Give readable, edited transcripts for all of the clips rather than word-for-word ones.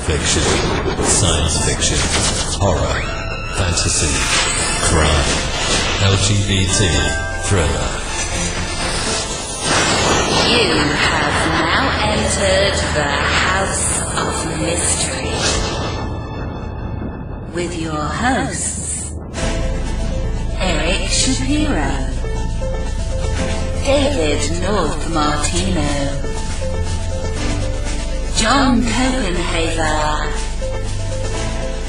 fiction, science fiction, horror, fantasy, crime, LGBT, thriller. You have now entered the House of Mystery with your hosts, Eric Shapiro, David North Martino, John Copenhaver,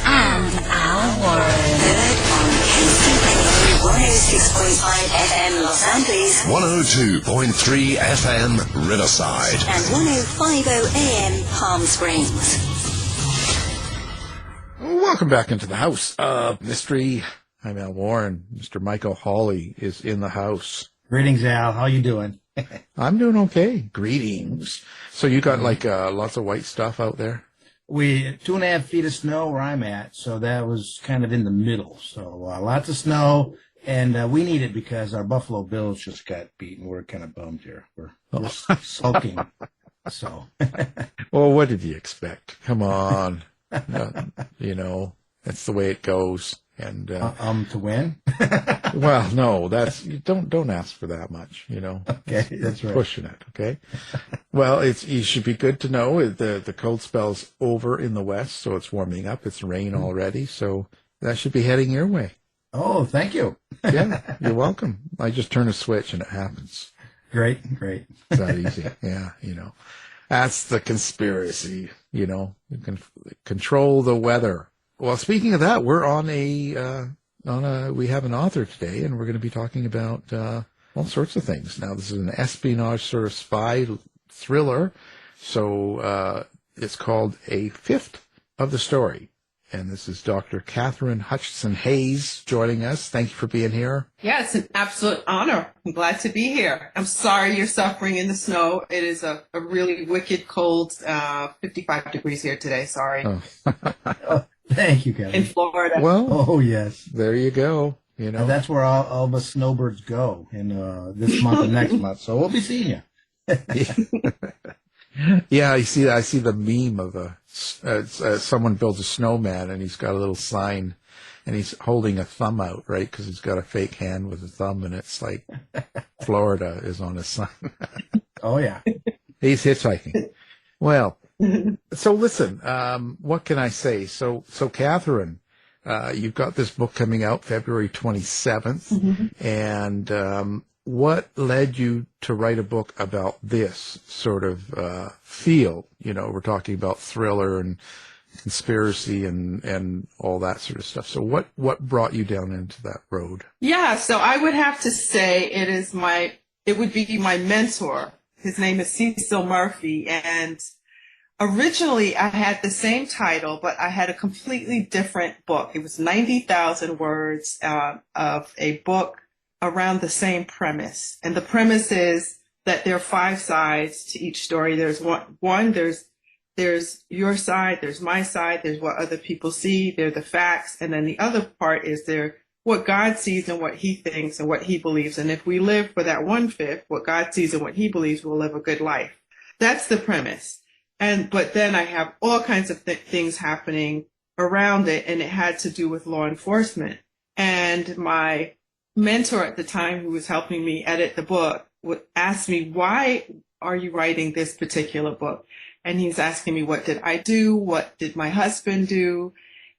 and Al Warren. Heard on KCPA 106.5 FM Los Angeles, 102.3 FM Riverside, and 105.0 AM Palm Springs. Welcome back into the House of Mystery. I'm Al Warren. Mr. Michael Hawley is in the house. Greetings, Al. How you doing? I'm doing okay. Greetings. So you got lots of white stuff out there? We 2.5 feet of snow where I'm at, so that was kind of in the middle. So lots of snow, and we need it because our Buffalo Bills just got beaten. We're kind of bummed here. We're sulking. So, well, what did you expect? Come on, that's the way it goes. And to win. Well, no, don't ask for that much. Okay, that's right. Pushing it. Okay. Well, you should be good to know the cold spell's over in the west, so it's warming up. It's rain already, so that should be heading your way. Oh, thank you. Yeah, you're welcome. I just turn a switch and it happens. Great. It's that easy. Yeah, that's the conspiracy. You can control the weather. Well, speaking of that, we're we have an author today, and we're going to be talking about all sorts of things. Now, this is an espionage sort of spy thriller, so it's called A Fifth of the Story. And this is Dr. Katherine Hutchinson-Hayes joining us. Thank you for being here. Yeah, it's an absolute honor. I'm glad to be here. I'm sorry you're suffering in the snow. It is a really wicked cold, 55 degrees here today. Sorry. Oh. Thank you, Kevin. In Florida. Well, oh yes, there you go. And that's where all the snowbirds go in this month and next month. So we'll be seeing you. Yeah, I see the meme of someone builds a snowman and he's got a little sign and he's holding a thumb out, right? Because he's got a fake hand with a thumb, and it's like Florida is on his sign. Oh yeah, he's hitchhiking. Well. So listen, what can I say? So Katherine, you've got this book coming out February 27th, mm-hmm. and what led you to write a book about this sort of field? We're talking about thriller and conspiracy and all that sort of stuff. So what brought you down into that road? Yeah, so I would have to say it would be my mentor. His name is Cecil Murphy, and originally, I had the same title, but I had a completely different book. It was 90,000 words of a book around the same premise. And the premise is that there are 5 sides to each story. There's one, there's your side, there's my side, there's what other people see, they're the facts. And then the other part is what God sees and what he thinks and what he believes. And if we live for that 1/5, what God sees and what he believes, we'll live a good life. That's the premise. But then I have all kinds of things happening around it, and it had to do with law enforcement. And my mentor at the time, who was helping me edit the book, would ask me, why are you writing this particular book? And he's asking me, what did I do? What did my husband do?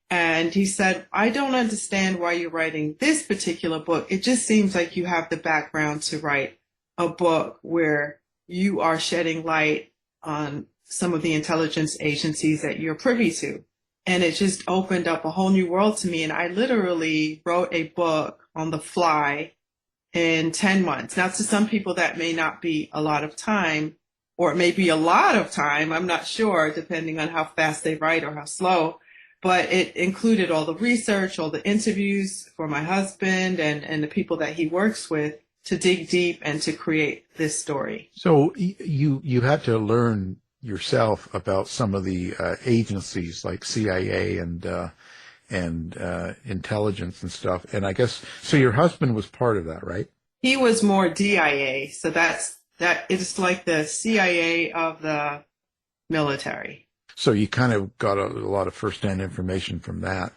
And he said, I don't understand why you're writing this particular book. It just seems like you have the background to write a book where you are shedding light on some of the intelligence agencies that you're privy to. And it just opened up a whole new world to me. And I literally wrote a book on the fly in 10 months. Now, to some people, that may not be a lot of time, or it may be a lot of time. I'm not sure, depending on how fast they write or how slow. But it included all the research, all the interviews for my husband and the people that he works with to dig deep and to create this story. So you had to learn yourself about some of the agencies like CIA and intelligence and stuff. And I guess, so your husband was part of that, right? He was more DIA. So that is like the CIA of the military. So you kind of got a lot of firsthand information from that.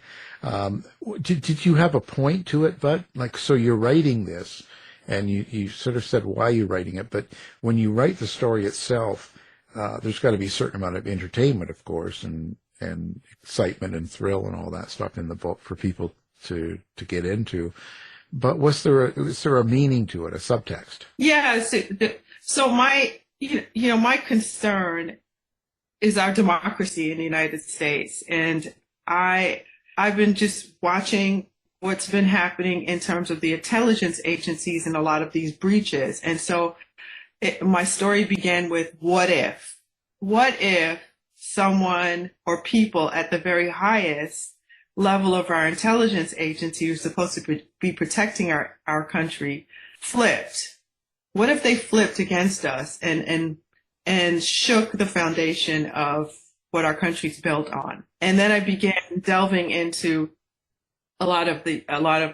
Did you have a point to it, Bud? Like, so you're writing this, and you sort of said why you're writing it, but when you write the story itself, there's got to be a certain amount of entertainment, of course, and excitement and thrill and all that stuff in the book for people to get into. But was there a meaning to it, a subtext? Yeah. So my my concern is our democracy in the United States, and I've been just watching what's been happening in terms of the intelligence agencies and a lot of these breaches. And so my story began with what if? What if someone or people at the very highest level of our intelligence agency who's supposed to be protecting our country flipped? What if they flipped against us and shook the foundation of what our country's built on? And then I began delving into a lot of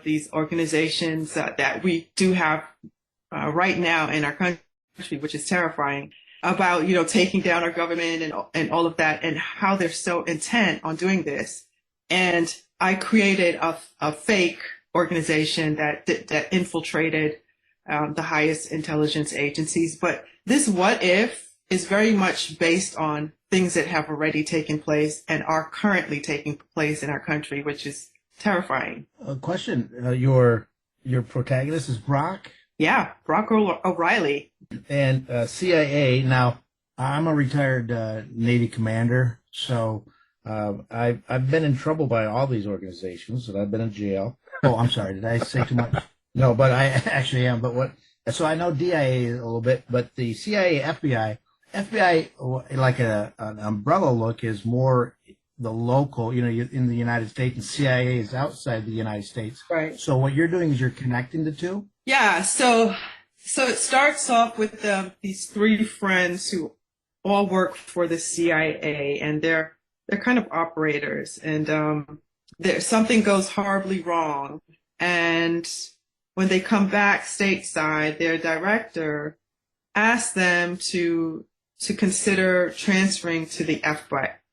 these organizations that we do have right now in our country, which is terrifying, about taking down our government and all of that, and how they're so intent on doing this. And I created a fake organization that infiltrated the highest intelligence agencies. But this what if is very much based on things that have already taken place and are currently taking place in our country, which is terrifying. A question: your protagonist is Brock. Yeah, Brock O'Reilly. And CIA. Now, I'm a retired Navy commander, so I've been in trouble by all these organizations, and I've been in jail. Oh, I'm sorry. Did I say too much? No, but I actually am. But what? So I know DIA a little bit, but the CIA, FBI, like an umbrella look, is more the local, in the United States, and CIA is outside the United States. Right. So what you're doing is you're connecting the two? Yeah. So it starts off with these three friends who all work for the CIA, and they're kind of operators, and something goes horribly wrong. And when they come back stateside, their director asks them to consider transferring to the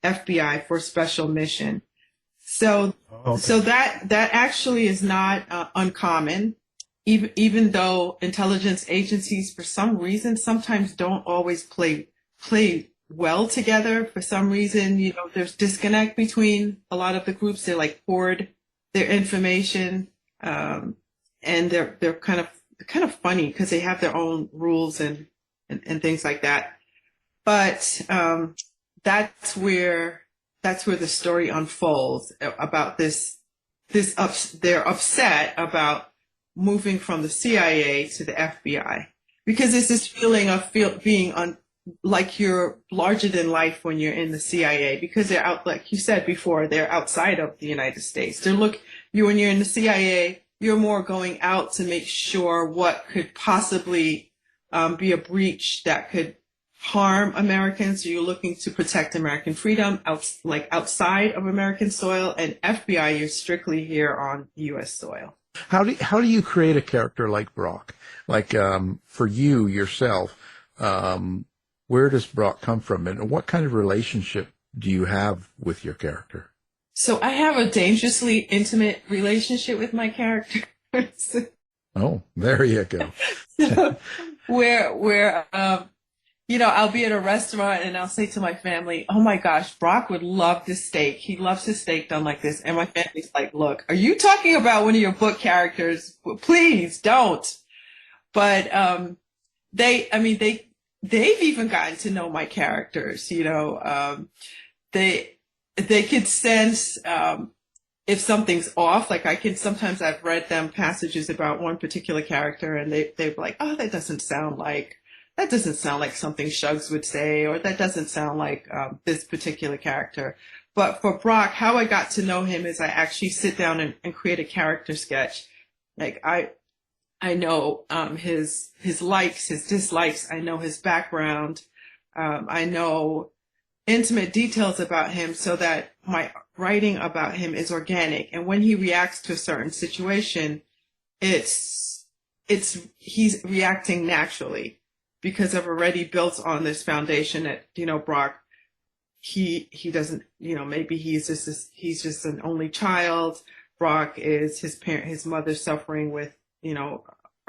FBI for a special mission. So, Okay. So that actually is not uncommon, even though intelligence agencies, for some reason, sometimes don't always play well together. For some reason, there's disconnect between a lot of the groups. They hoard their information, and they're kind of funny because they have their own rules and things like that. But that's where the story unfolds about this. They're upset about moving from the CIA to the FBI because it's this feeling of being like you're larger than life when you're in the CIA, because they're out, like you said before, they're outside of the United States. When you're in the CIA, you're more going out to make sure what could possibly be a breach that could harm Americans. So you're looking to protect American freedom outside of American soil, and FBI, you're strictly here on U.S. soil. How do you create a character like Brock? Like, for you yourself, where does Brock come from, and what kind of relationship do you have with your character? So I have a dangerously intimate relationship with my characters. Oh, there you go. So, where I'll be at a restaurant and I'll say to my family, "Oh my gosh, Brock would love this steak. He loves his steak done like this." And my family's like, "Look, are you talking about one of your book characters? Please don't." But they've even gotten to know my characters. They could sense if something's off. Like sometimes I've read them passages about one particular character, and they're like, "Oh, that doesn't sound like something Suggs would say," or "That doesn't sound like this particular character." But for Brock, how I got to know him is I actually sit down and create a character sketch. Like I know his likes, his dislikes. I know his background. I know intimate details about him, so that my writing about him is organic. And when he reacts to a certain situation, he's reacting naturally, because I've already built on this foundation that, Brock, he doesn't, maybe he's just an only child. Brock is his mother suffering with,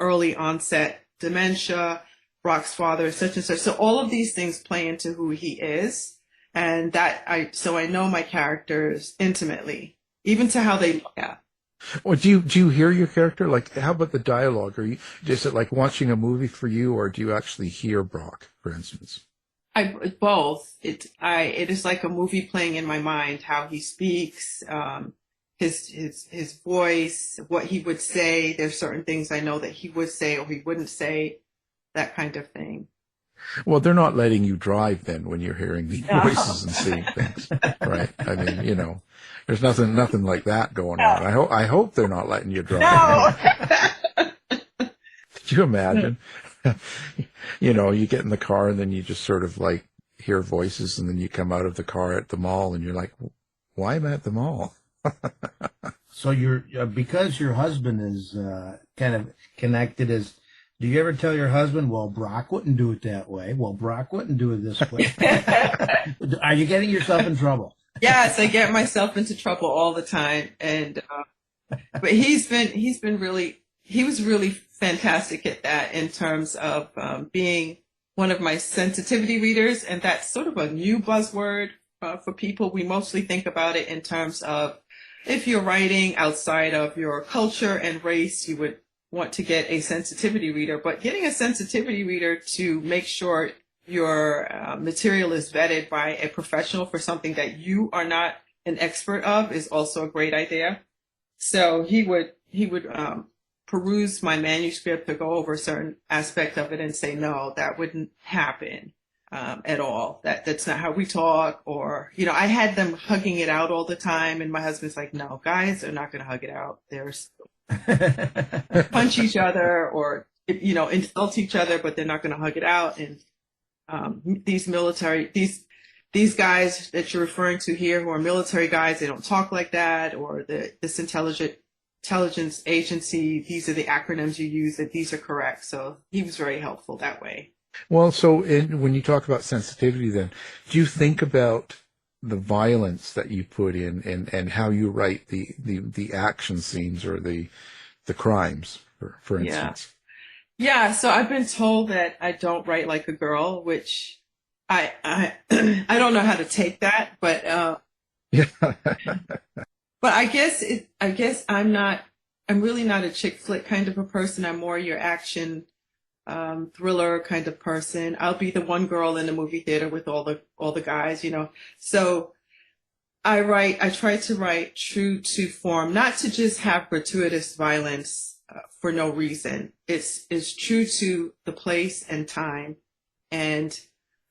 early onset dementia. Brock's father is such and such. So all of these things play into who he is. And so I know my characters intimately, even to how they look at. Well, do you hear your character? Like, how about the dialogue? Is it like watching a movie for you, or do you actually hear Brock, for instance? Both. It is like a movie playing in my mind, how he speaks, his voice, what he would say. There's certain things I know that he would say or he wouldn't say, that kind of thing. Well, they're not letting you drive then when you're hearing the voices and seeing things, right? I mean, there's nothing like that going on. I hope they're not letting you drive. No. Could you imagine? You get in the car and then you just sort of like hear voices, and then you come out of the car at the mall and you're like, why am I at the mall? So because your husband is kind of connected, do you ever tell your husband, well, Brock wouldn't do it that way? Well, Brock wouldn't do it this way. Are you getting yourself in trouble? Yes, I get myself into trouble all the time. And, but he was really fantastic at that in terms of being one of my sensitivity readers. And that's sort of a new buzzword for people. We mostly think about it in terms of if you're writing outside of your culture and race, you would want to get a sensitivity reader, but getting a sensitivity reader to make sure your material is vetted by a professional for something that you are not an expert of is also a great idea. So he would peruse my manuscript to go over a certain aspect of it and say, no, that wouldn't happen at all. That's not how we talk. Or, I had them hugging it out all the time, and my husband's like, no, guys are not going to hug it out. Punch each other or, insult each other, but they're not going to hug it out. And these guys that you're referring to here who are military guys, they don't talk like that. Or this intelligence agency, these are the acronyms you use, that these are correct. So he was very helpful that way. Well, so when you talk about sensitivity then, do you think about the violence that you put in and how you write the action scenes or the crimes, for instance? Yeah. So I've been told that I don't write like a girl, which I I don't know how to take that, but yeah. But I guess I'm really not a chick flick kind of a person. I'm more your action thriller kind of person. I'll be the one girl in the movie theater with all the guys, So I try to write true to form, not to just have gratuitous violence for no reason. It's true to the place and time. And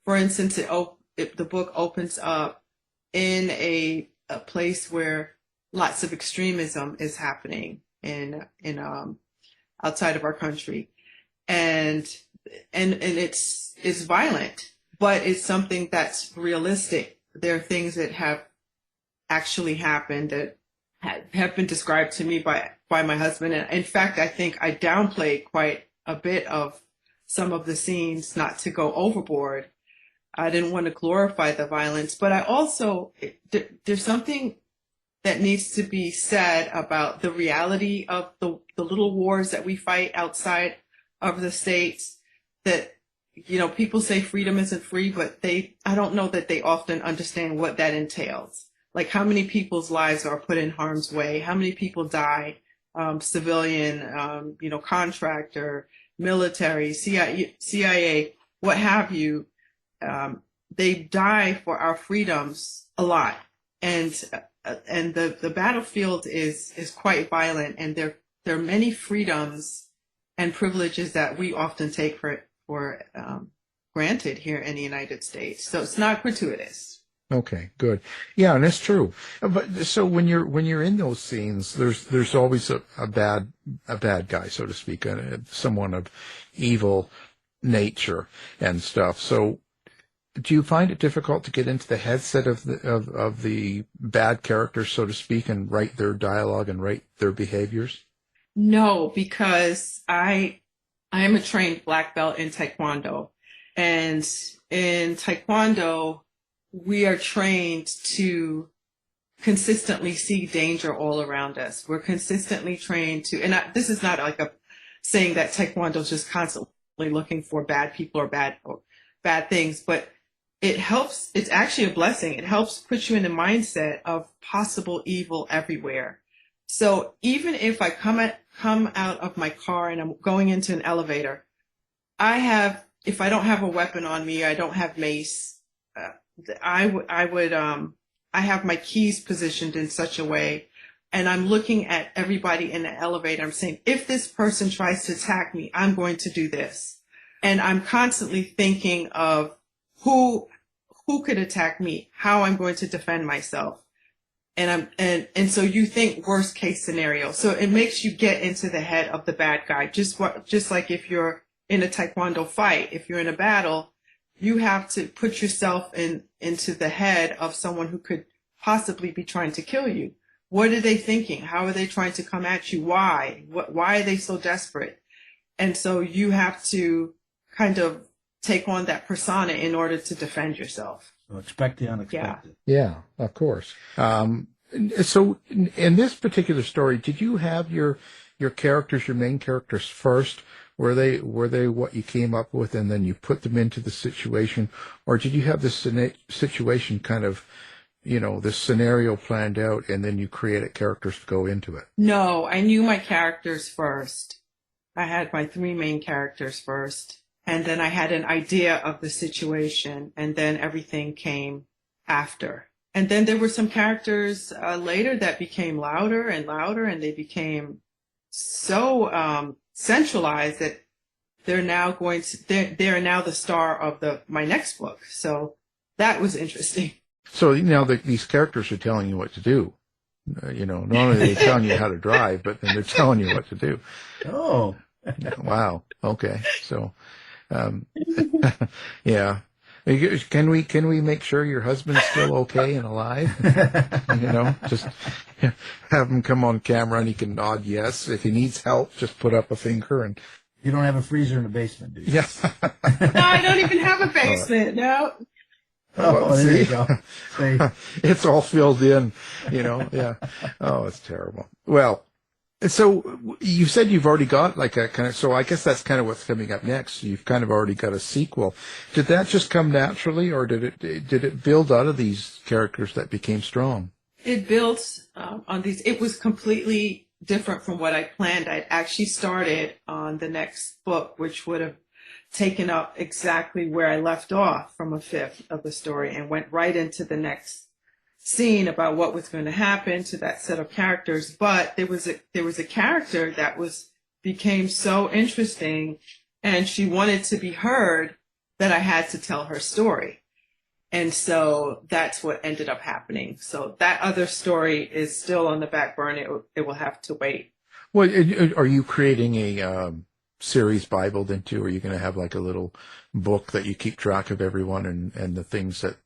for instance, the book opens up in a place where lots of extremism is happening in outside of our country. And it's violent, but it's something that's realistic. There are things that have actually happened that have been described to me by my husband. And in fact, I think I downplayed quite a bit of some of the scenes, not to go overboard. I didn't want to glorify the violence, but I also, there's something that needs to be said about the reality of the little wars that we fight outside of the states. That, people say freedom isn't free, but I don't know that they often understand what that entails. Like how many people's lives are put in harm's way, how many people die, civilian, contractor, military, CIA, what have you. They die for our freedoms a lot. And the battlefield is quite violent, and there are many freedoms and privileges that we often take for granted here in the United States. So it's not gratuitous. Okay, good. Yeah, and it's true. But so when you're in those scenes, there's always a bad guy, so to speak, someone of evil nature and stuff. So do you find it difficult to get into the headset of the bad characters, so to speak, and write their dialogue and write their behaviors? No, because I am a trained black belt in Taekwondo. And in Taekwondo, we are trained to consistently see danger all around us. We're consistently trained to, and this is not like a saying that Taekwondo is just constantly looking for bad people or bad things, but it helps. It's actually a blessing. It helps put you in the mindset of possible evil everywhere. So even if I come out of my car and I'm going into an elevator, if I don't have a weapon on me, I don't have mace, I have my keys positioned in such a way, and I'm looking at everybody in the elevator. I'm saying, if this person tries to attack me, I'm going to do this. And I'm constantly thinking of who could attack me, how I'm going to defend myself. And so you think worst case scenario. So it makes you get into the head of the bad guy. Just like if you're in a Taekwondo fight, if you're in a battle, you have to put yourself into the head of someone who could possibly be trying to kill you. What are they thinking? How are they trying to come at you? Why? Why are they so desperate? And so you have to kind of take on that persona in order to defend yourself. So expect the unexpected. Yeah, of course. So in this particular story, did you have your characters, your main characters first? Were they what you came up with and then you put them into the situation? Or did you have this situation kind of, this scenario planned out and then you created characters to go into it? No, I knew my characters first. I had my 3 main characters first. And then I had an idea of the situation, and then everything came after. And then there were some characters later that became louder and louder, and they became so centralized that they're now they're now the star of my next book. So that was interesting. So now these characters are telling you what to do. Not only are they telling you how to drive, but then they're telling you what to do. Oh, wow. Okay. So, yeah. Can we make sure your husband's still okay and alive? Just have him come on camera and he can nod yes. If he needs help, just put up a finger and. You don't have a freezer in the basement, do you? Yes. No, I don't even have a basement. No. Oh, there you go. It's all filled in, yeah. Oh, it's terrible. Well, so you said you've already got so I guess that's kind of what's coming up next. You've kind of already got a sequel. Did that just come naturally, or did it build out of these characters that became strong? It built on these. It was completely different from what I planned. I'd actually started on the next book, which would have taken up exactly where I left off from a fifth of the story and went right into the next scene about what was going to happen to that set of characters. But there was a character that became so interesting, and she wanted to be heard, that I had to tell her story. And so that's what ended up happening. So that other story is still on the back burner. It will have to wait. Well, are you creating a series Bible then too? Are you going to have like a little book that you keep track of everyone and the things that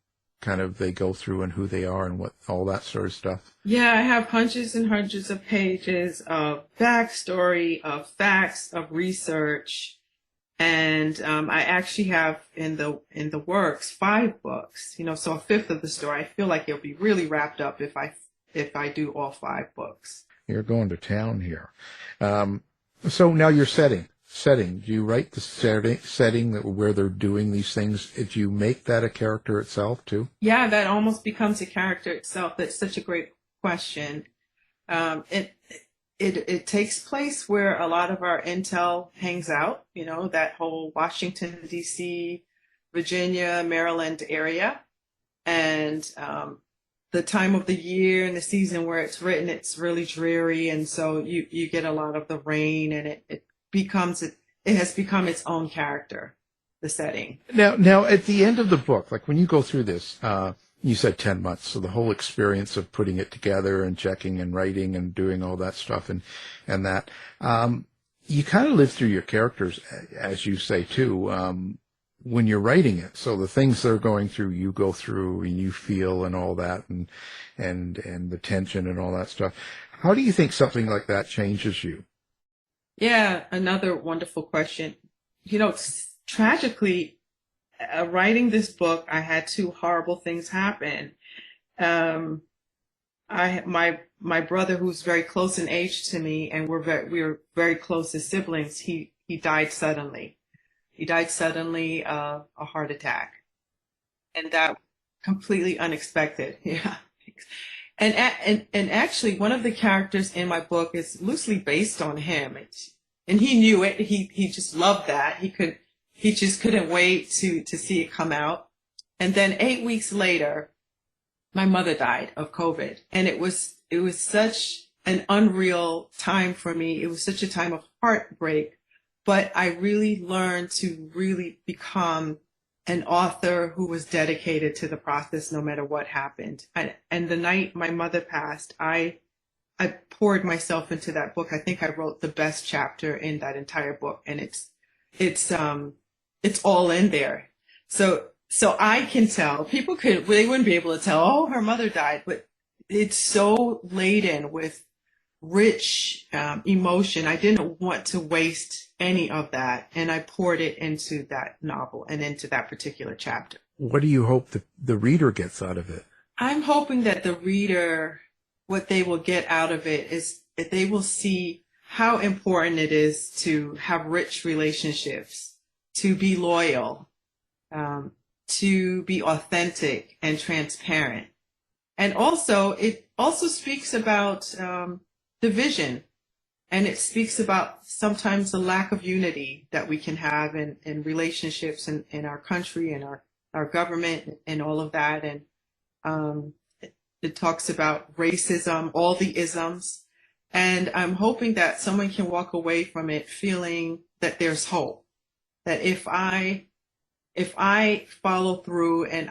kind of they go through and who they are and what all that sort of stuff? Yeah, I have hundreds and hundreds of pages of backstory, of facts, of research, and I actually have in the works 5 books. So a fifth of the story. I feel like it'll be really wrapped up if I do all 5 books. You're going to town here. So now you're setting. Do you write the setting where they're doing these things? Do you make that a character itself too? Yeah, that almost becomes a character itself. That's such a great question. It takes place where a lot of our intel hangs out. That whole Washington D.C., Virginia, Maryland area, and the time of the year and the season where it's written, it's really dreary, and so you get a lot of the rain, and it has become its own character, the setting. Now at the end of the book, like when you go through this, you said 10 months, so the whole experience of putting it together and checking and writing and doing all that stuff and that, you kind of live through your characters, as you say too, when you're writing it. So the things they're going through, you go through and you feel and all that and the tension and all that stuff. How do you think something like that changes you? Yeah, another wonderful question. Tragically, writing this book, I had two horrible things happen. My brother, who's very close in age to me, and we were very close as siblings. He died suddenly. He died suddenly of a heart attack, and that completely unexpected. Yeah, and actually, one of the characters in my book is loosely based on him, and he knew it. He just loved that. He just couldn't wait to see it come out. And then 8 weeks later, my mother died of COVID, and it was such an unreal time for me. It was such a time of heartbreak, but I really learned to really become an author who was dedicated to the process no matter what happened. And the night my mother passed, I poured myself into that book. I think I wrote the best chapter in that entire book, and it's all in there. So I can tell, they wouldn't be able to tell, oh, her mother died, but it's so laden with rich emotion. I didn't want to waste any of that, and I poured it into that novel and into that particular chapter. What do you hope the reader gets out of it? I'm hoping that the reader, what they will get out of it is that they will see how important it is to have rich relationships, to be loyal, to be authentic and transparent. And also, it also speaks about division, and it speaks about sometimes the lack of unity that we can have in relationships in our country and our government and all of that. And it talks about racism, all the isms. And I'm hoping that someone can walk away from it feeling that there's hope, that if I follow through and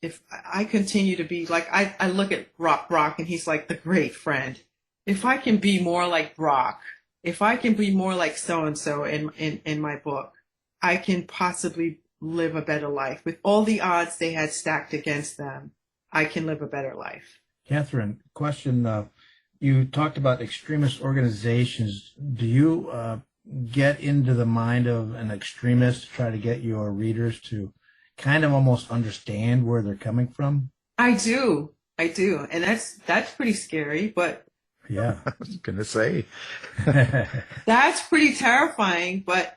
if I continue to be like, I look at Brock and he's like the great friend. If I can be more like Brock, if I can be more like so-and-so in my book, I can possibly live a better life. With all the odds they had stacked against them, I can live a better life. Katherine, question. You talked about extremist organizations. Do you get into the mind of an extremist to try to get your readers to kind of almost understand where they're coming from? I do. And that's pretty scary, but yeah, I was going to say that's pretty terrifying. But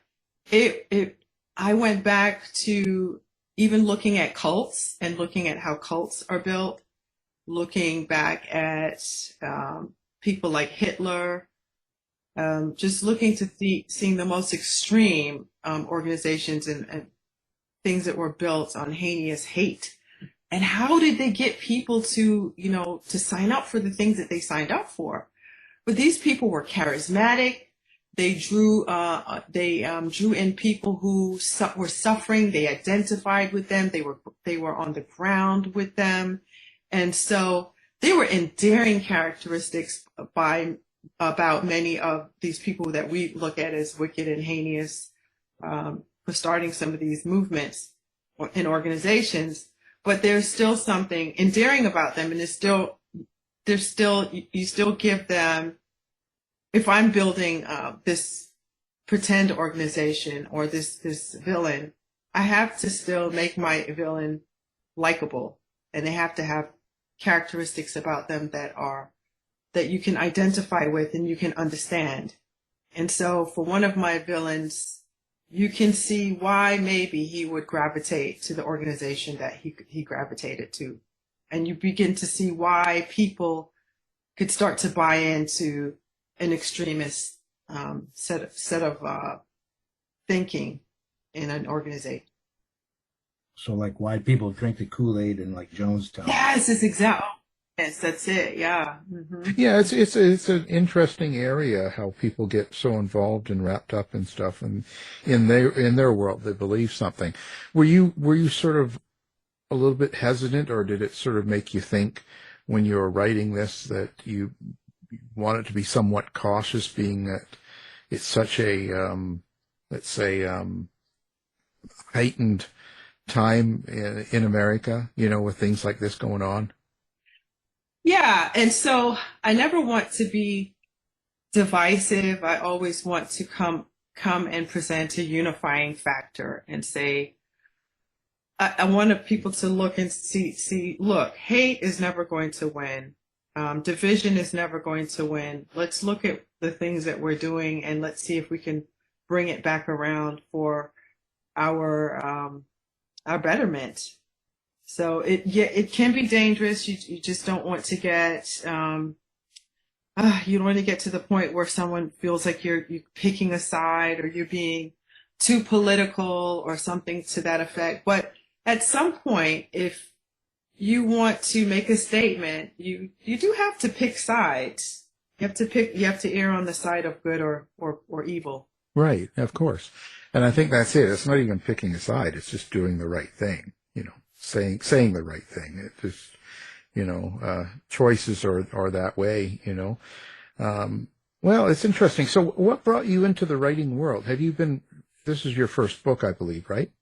I went back to even looking at cults and looking at how cults are built, looking back at people like Hitler, just looking to seeing the most extreme organizations and things that were built on heinous hate. And how did they get people to sign up for the things that they signed up for? But these people were charismatic. They drew in people who were suffering. They identified with them. They were on the ground with them. And so they were endearing characteristics about many of these people that we look at as wicked and heinous for starting some of these movements and organizations. But there's still something endearing about them, and you still give them. If I'm building this pretend organization or this villain, I have to still make my villain likable, and they have to have characteristics about them that you can identify with and you can understand. And so for one of my villains, you can see why maybe he would gravitate to the organization that he gravitated to. And you begin to see why people could start to buy into an extremist set of thinking in an organization. So like why people drink the Kool-Aid in like Jonestown. Yes, it's exactly. Yes, that's it. Yeah. Mm-hmm. Yeah, it's an interesting area how people get so involved and wrapped up in stuff, and in their world they believe something. Were you sort of a little bit hesitant, or did it sort of make you think when you were writing this that you wanted to be somewhat cautious, being that it's such a let's say heightened time in America, with things like this going on? Yeah, and so I never want to be divisive. I always want to come and present a unifying factor and say, I wanted people to look and see, look, hate is never going to win. Division is never going to win. Let's look at the things that we're doing and let's see if we can bring it back around for our betterment. So it can be dangerous. You just don't want to get, you don't want to get to the point where someone feels like you're picking a side or you're being too political or something to that effect. But at some point, if you want to make a statement, you do have to pick sides. You have to err on the side of good or evil. Right, of course. And I think that's it. It's not even picking a side. It's just doing the right thing, saying the right thing. It just, choices are that way, Well, it's interesting. So what brought you into the writing world? This is your first book, I believe, right?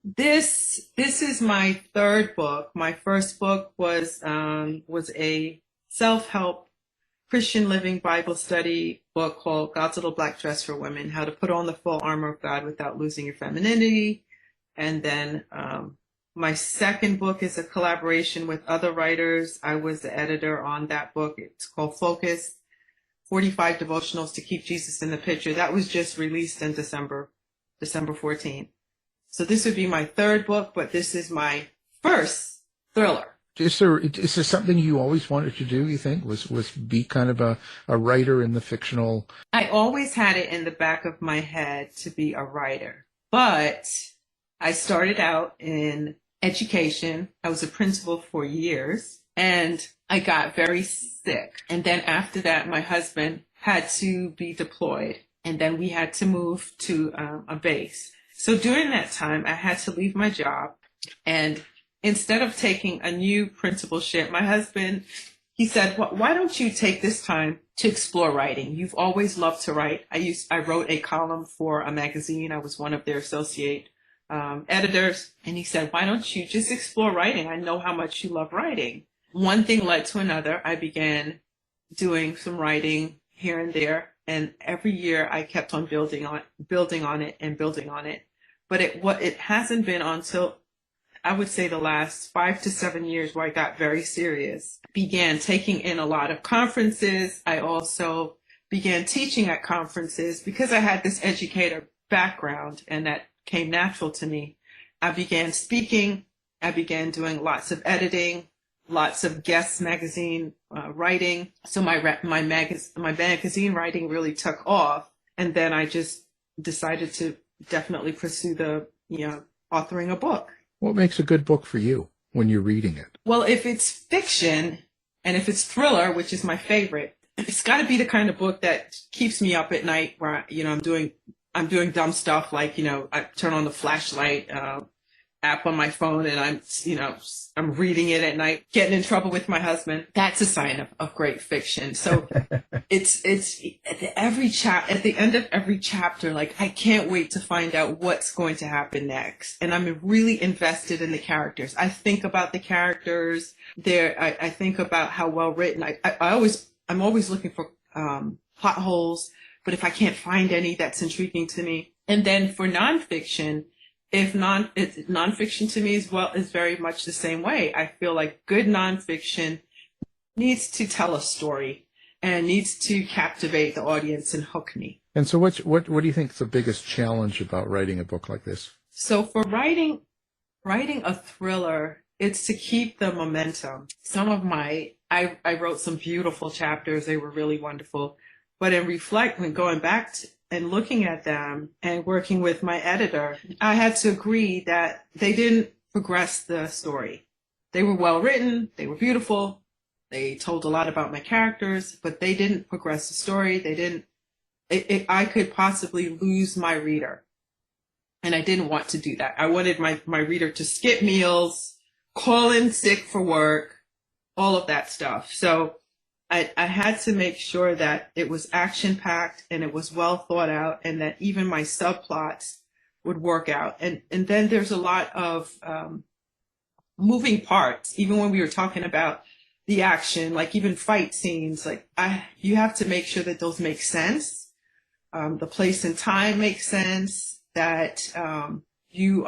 This is my third book. My first book was a self-help Christian living Bible study book called God's Little Black Dress for Women: How to Put on the Full Armor of God Without Losing Your Femininity. And then my second book is a collaboration with other writers. I was the editor on that book. It's called Focus, 45 Devotionals to Keep Jesus in the Picture. That was just released in December 14th. So this would be my third book, but this is my first thriller. Is there something you always wanted to do, you think? Was be kind of a writer in the fictional? I always had it in the back of my head to be a writer, but I started out in education. I was a principal for years and I got very sick. And then after that, my husband had to be deployed and then we had to move to a base. So during that time, I had to leave my job, and instead of taking a new principalship, my husband, he said, why don't you take this time to explore writing? You've always loved to write. I wrote a column for a magazine. I was one of their associate editors. And he said, why don't you just explore writing? I know how much you love writing. One thing led to another. I began doing some writing here and there. And every year I kept on building on it. But it hasn't been until I would say the last 5 to 7 years where I got very serious. Began taking in a lot of conferences. I also began teaching at conferences because I had this educator background and that came natural to me. I began speaking. I began doing lots of editing, lots of guest magazine writing. So my magazine writing really took off. And then I just decided to definitely pursue the, authoring a book. What makes a good book for you when you're reading it? Well, if it's fiction and if it's thriller, which is my favorite, it's got to be the kind of book that keeps me up at night where, I'm doing dumb stuff like, I turn on the flashlight app on my phone and I'm reading it at night, getting in trouble with my husband. That's a sign of great fiction. So it's at the end of every chapter, like I can't wait to find out what's going to happen next. And I'm really invested in the characters. I think about the characters there. I think about how well written. I'm always looking for plot holes, but if I can't find any, that's intriguing to me. And then for nonfiction, nonfiction to me is very much the same way. I feel like good nonfiction needs to tell a story and needs to captivate the audience and hook me. And so what do you think is the biggest challenge about writing a book like this? So for writing a thriller, it's to keep the momentum. I wrote some beautiful chapters. They were really wonderful. But when going back and looking at them and working with my editor, I had to agree that they didn't progress the story. They were well written. They were beautiful. They told a lot about my characters, but they didn't progress the story. I could possibly lose my reader. And I didn't want to do that. I wanted my reader to skip meals, call in sick for work, all of that stuff. So I had to make sure that it was action-packed and it was well thought out and that even my subplots would work out. And then there's a lot of moving parts, even when we were talking about the action, like even fight scenes, you have to make sure that those make sense. The place and time makes sense, that you're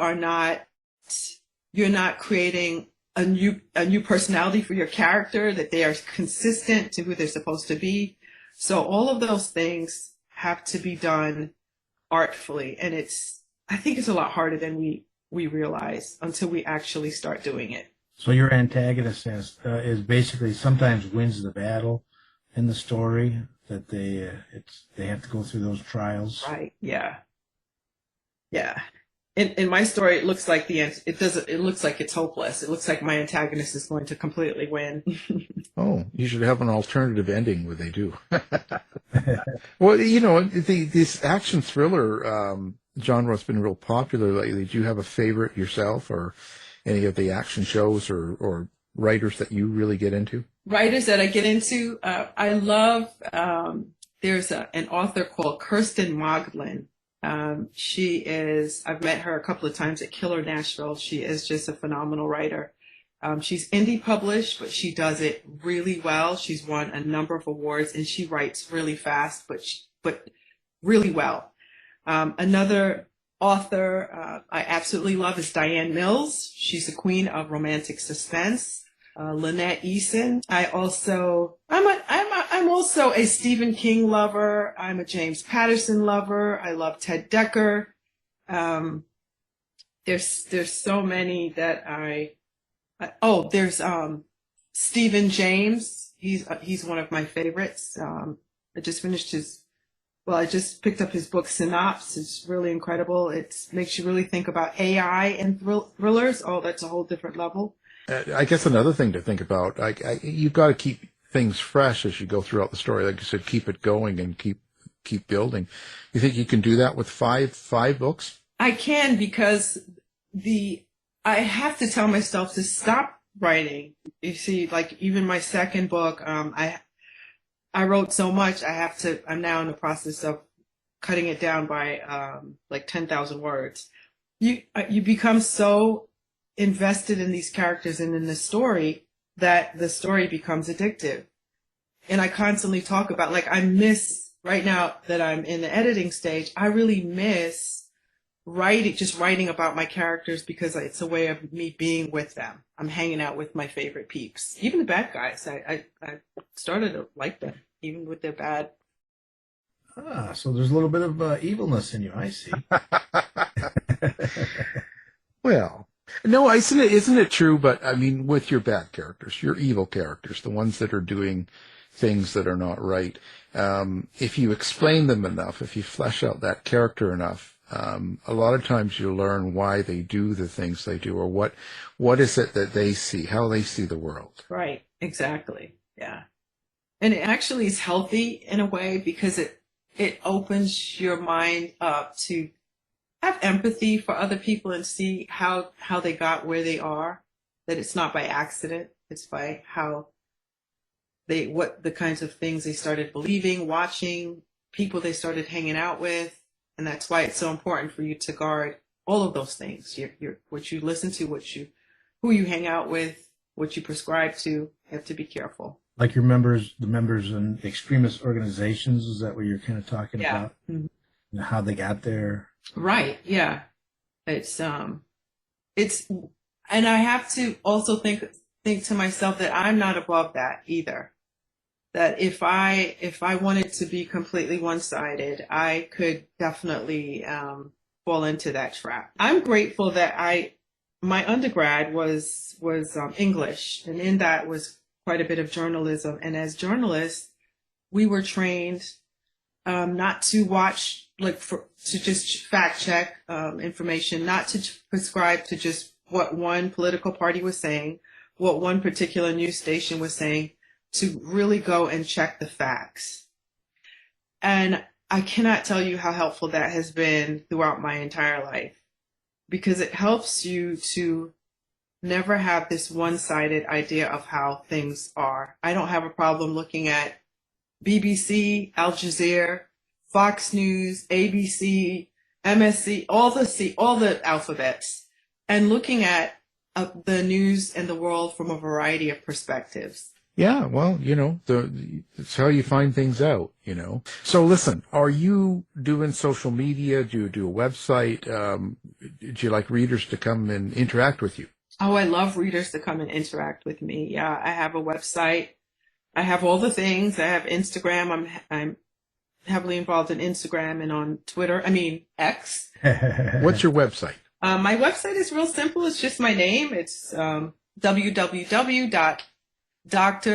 you're not creating a new personality for your character, that they are consistent to who they're supposed to be. So all of those things have to be done artfully. And I think it's a lot harder than we realize until we actually start doing it. So your antagonist is basically sometimes wins the battle in the story, that they have to go through those trials. Right. Yeah. Yeah. In my story, it looks like it looks like it's hopeless. It looks like my antagonist is going to completely win. Oh, you should have an alternative ending where they do. Well, this action thriller genre has been real popular lately. Do you have a favorite yourself, or any of the action shows or writers that you really get into? Writers that I get into, I love, there's an author called Kirsten Moglen. I've met her a couple of times at Killer Nashville. She is just a phenomenal writer. She's indie published, but she does it really well. She's won a number of awards, and she writes really fast, but really well. Another author I absolutely love is Diane Mills. She's the queen of romantic suspense. Lynette Eason. I'm also a Stephen King lover. I'm a James Patterson lover. I love Ted Dekker. There's so many that there's Stephen James. He's one of my favorites. I just picked up his book Synopsis. It's really incredible. It makes you really think about AI and thrillers. Oh, that's a whole different level. I guess another thing to think about, you've got to keep things fresh as you go throughout the story. Like you said, keep it going and keep building. You think you can do that with five books? I can, because I have to tell myself to stop writing. You see, like even my second book, I wrote so much. I'm now in the process of cutting it down by like 10,000 words. You become so invested in these characters and in the story that the story becomes addictive. And I constantly talk about, like, I miss, right now that I'm in the editing stage, I really miss writing about my characters, because it's a way of me being with them. I'm hanging out with my favorite peeps, even the bad guys. I started to like them, even with their bad. So there's a little bit of evilness in you, I see. Well, no, isn't it true? But I mean, with your bad characters, your evil characters, the ones that are doing things that are not right, if you explain them enough, if you flesh out that character enough, a lot of times you learn why they do the things they do, or what is it that they see, how they see the world. Right. Exactly. Yeah. And it actually is healthy in a way, because it opens your mind up to have empathy for other people and see how they got where they are, that it's not by accident. It's by what the kinds of things they started believing, watching, people they started hanging out with. And that's why it's so important for you to guard all of those things. What you listen to, who you hang out with, what you prescribe to. You have to be careful. Like the members in extremist organizations, is that what you're kind of talking about? Mm-hmm. How they got there? Right. Yeah. It's and I have to also think to myself that I'm not above that either. That if I wanted to be completely one-sided, I could definitely fall into that trap. I'm grateful that my undergrad was English, and in that was quite a bit of journalism. And as journalists, we were trained not to watch, to just fact check information, not to prescribe to just what one political party was saying, what one particular news station was saying, to really go and check the facts. And I cannot tell you how helpful that has been throughout my entire life, because it helps you to never have this one-sided idea of how things are. I don't have a problem looking at BBC, Al Jazeera, Fox News, ABC, MSC, all the alphabets, and looking at the news and the world from a variety of perspectives. Yeah, well, it's how you find things out, So listen, are you doing social media? Do you do a website? Do you like readers to come and interact with you? Oh, I love readers to come and interact with me. Yeah, I have a website. I have all the things. I have Instagram. I'm heavily involved in Instagram and on Twitter. I mean, X. What's your website? My website is real simple. It's just my name. It's www.Dr.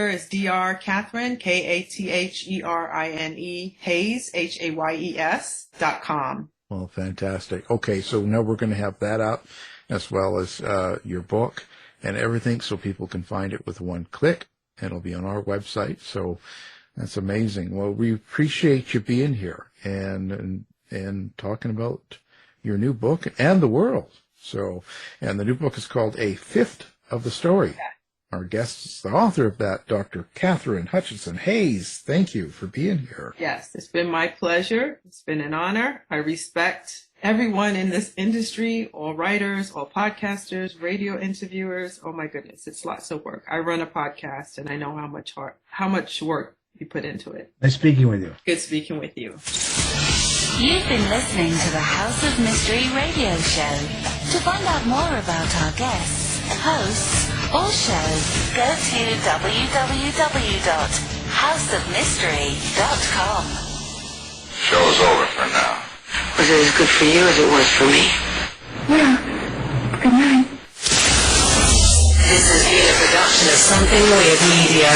is Dr. Katherine, Katherine, Hayes, Hayes.com. Well, fantastic. Okay, so now we're going to have that up as well as your book and everything so people can find it with one click. It'll be on our website. So that's amazing. Well, we appreciate you being here and talking about your new book and the world. So, and the new book is called A Fifth of the Story. Our guest is the author of that, Dr. Katherine Hutchinson-Hayes. Thank you for being here. Yes, it's been my pleasure. It's been an honor. I respect everyone in this industry, all writers, all podcasters, radio interviewers. Oh my goodness, it's lots of work. I run a podcast and I know how much work you put into it. Nice speaking with you. Good speaking with you. You've been listening to the House of Mystery radio show. To find out more about our guests, hosts, or shows, go to www.houseofmystery.com. Show's over for now. Was it as good for you as it was for me? Yeah. Good night. This has been a production of Something Weird Media.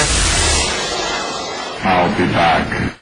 I'll be back.